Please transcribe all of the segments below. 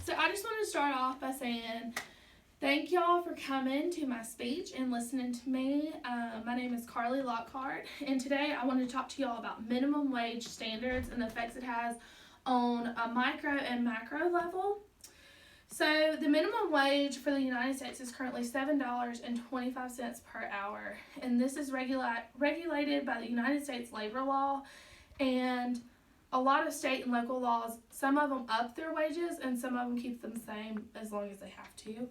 So I just want to start off by saying thank y'all for coming to my speech and listening to me. My name is Karlie Lockhart, and today I want to talk to y'all about minimum wage standards and the effects it has on a micro and macro level. So the minimum wage for the United States is currently $7.25 per hour, and this is regulated by the United States labor law, and a lot of state and local laws, some of them up their wages and some of them keep them the same as long as they have to.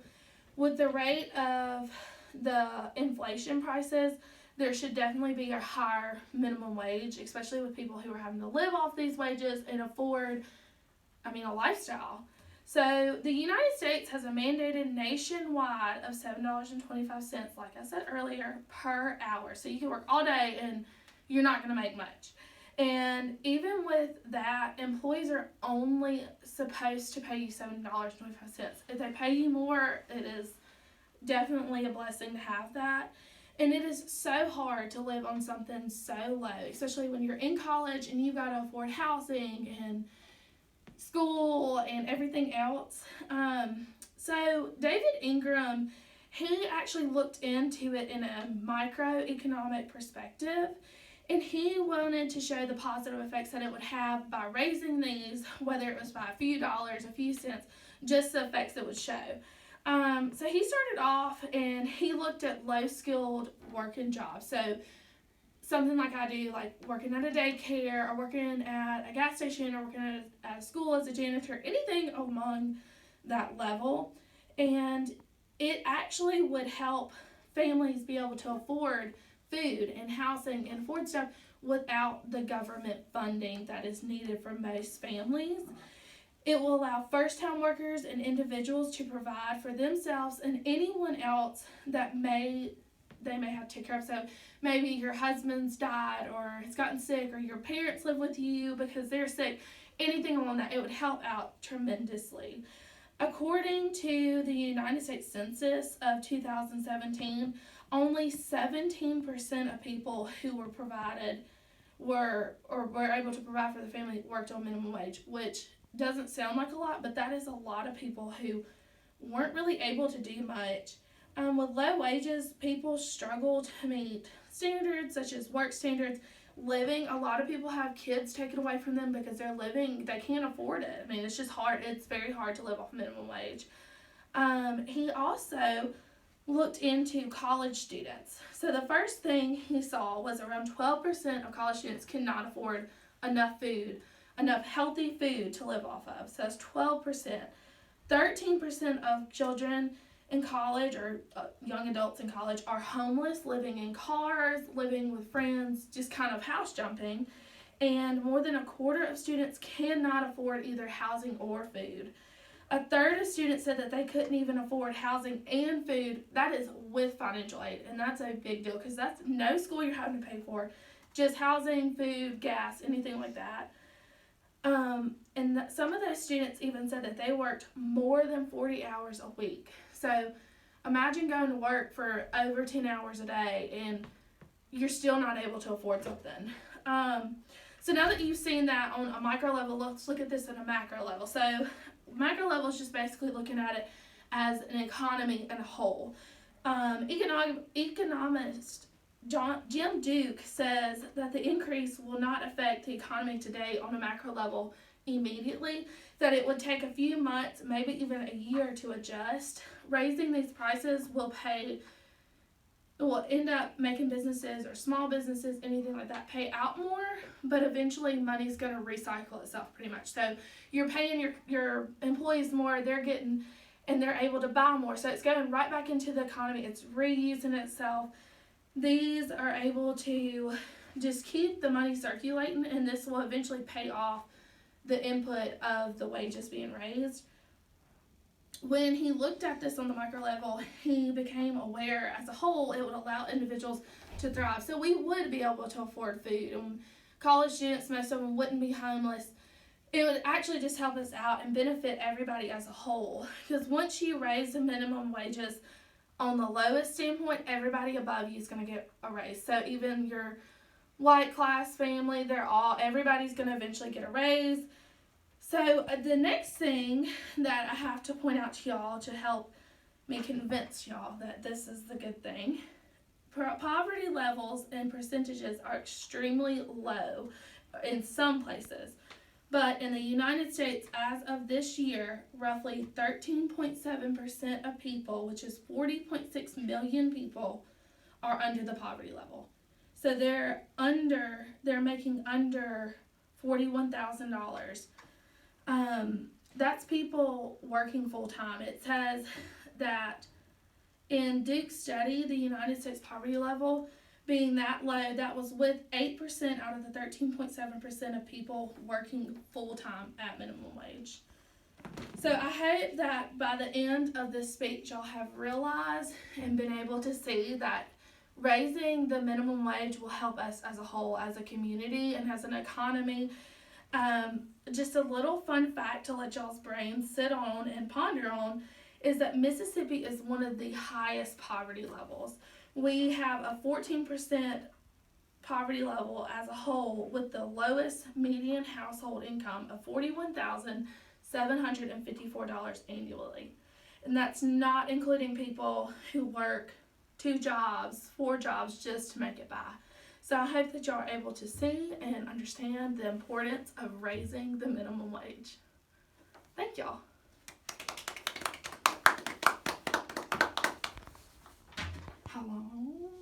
With the rate of the inflation prices, there should definitely be a higher minimum wage, especially with people who are having to live off these wages and afford, a lifestyle. So the United States has a mandated nationwide of $7.25, like I said earlier, per hour. So you can work all day and you're not going to make much. And even with that, employees are only supposed to pay you $7.25. If they pay you more, it is definitely a blessing to have that. And it is so hard to live on something so low, especially when you're in college and you got to afford housing and school and everything else. So David Ingram, he actually looked into it in a microeconomic perspective. And he wanted to show the positive effects that it would have by raising these, whether it was by a few dollars, a few cents, just the effects it would show. So he started off and he looked at low-skilled working jobs. So something like I do, like working at a daycare or working at a gas station or working at a school as a janitor, anything among that level. And it actually would help families be able to afford food and housing and afford stuff without the government funding that is needed for most families. It will allow first-time workers and individuals to provide for themselves and anyone else that they may have to take care of. So maybe your husband's died or has gotten sick, or your parents live with you because they're sick. Anything along that, it would help out tremendously. According to the United States Census of 2017, only 17% of people who were able to provide for the family worked on minimum wage, which doesn't sound like a lot, but that is a lot of people who weren't really able to do much. With low wages, people struggle to meet standards such as work standards, living. A lot of people have kids taken away from them because they can't afford it. It's just hard. It's very hard to live off minimum wage. He also looked into college students. So the first thing he saw was around 12% of college students cannot afford enough healthy food to live off of. So that's 12%. 13% of children in college or young adults in college are homeless, living in cars, living with friends, just kind of house jumping. And more than a quarter of students cannot afford either housing or food. A third of students said that they couldn't even afford housing and food. That is with financial aid, and that's a big deal because that's no school you're having to pay for, just housing, food, gas, anything like that. Some of those students even said that they worked more than 40 hours a week. So imagine going to work for over 10 hours a day and you're still not able to afford something. So now that you've seen that on a micro level, let's look at this at a macro level. So macro level is just basically looking at it as an economy as a whole. Economist Jim Duke says that the increase will not affect the economy today on a macro level immediately, that it would take a few months, maybe even a year to adjust. Raising these prices will end up making businesses or small businesses, anything like that, pay out more, but eventually money's going to recycle itself pretty much. So you're paying your employees more, they're able to buy more. So it's going right back into the economy. It's reusing itself. These are able to just keep the money circulating, and this will eventually pay off the input of the wages being raised. When he looked at this on the micro level, he became aware as a whole it would allow individuals to thrive. So we would be able to afford food. And college students, most of them wouldn't be homeless. It would actually just help us out and benefit everybody as a whole. Because once you raise the minimum wages on the lowest standpoint, everybody above you is going to get a raise. So even your white class family, everybody's going to eventually get a raise. So the next thing that I have to point out to y'all to help me convince y'all that this is the good thing, poverty levels and percentages are extremely low in some places. But in the United States, as of this year, roughly 13.7% of people, which is 40.6 million people, are under the poverty level. So they're making under $41,000. That's people working full time. It says that in Duke's study, the United States poverty level being that low, that was with 8% out of the 13.7% of people working full time at minimum wage. So I hope that by the end of this speech, y'all have realized and been able to see that raising the minimum wage will help us as a whole, as a community, and as an economy. Just a little fun fact to let y'all's brains sit on and ponder on is that Mississippi is one of the highest poverty levels. We have a 14% poverty level as a whole, with the lowest median household income of $41,754 annually. And that's not including people who work 2 jobs, 4 jobs just to make it by. So I hope that y'all are able to see and understand the importance of raising the minimum wage. Thank y'all. How long?